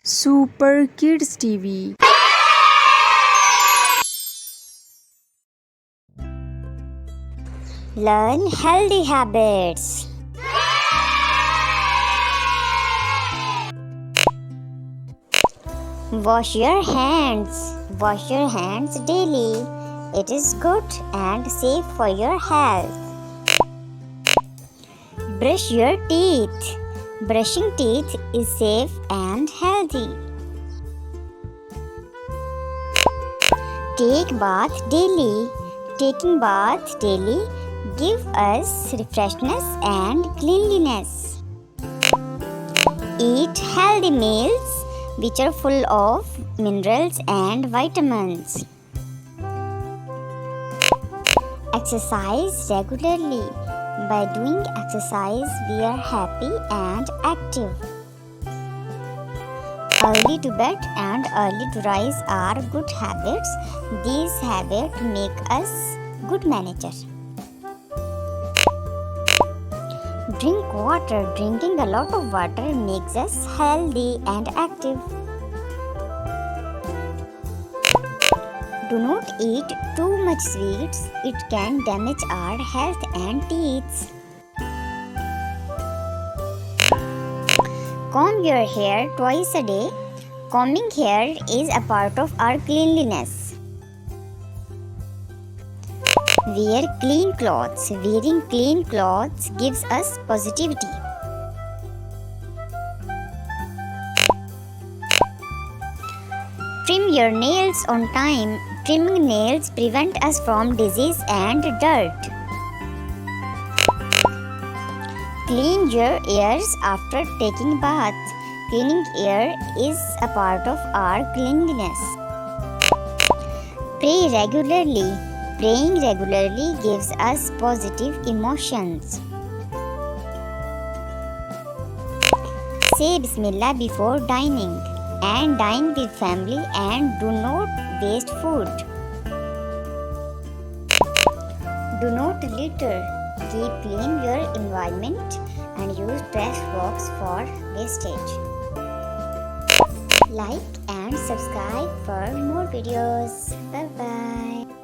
Super Kids TV. Learn healthy habits. Wash your hands. Wash your hands daily. It is good and safe for your health. Brush your teeth. Brushing teeth is safe and healthy. Take bath daily. Taking bath daily gives us refreshness and cleanliness. Eat healthy meals which are full of minerals and vitamins. Exercise regularly. By doing exercise, we are happy and active. Early to bed and early to rise are good habits. These habits make us good managers. Drink water. Drinking a lot of water makes us healthy and active. Do not eat too much sweets. It can damage our health and teeth. Comb your hair twice a day. Combing hair is a part of our cleanliness. Wear clean clothes. Wearing clean clothes gives us positivity. Trim your nails on time. Trimming nails prevent us from disease and dirt. Clean your ears after taking bath. Cleaning ear is a part of our cleanliness. Pray regularly. Praying regularly gives us positive emotions. Say Bismillah before dining and dine with family and do not waste food. Do not litter. Keep clean your environment and use trash box for wastage. Like and subscribe for more videos. Bye bye.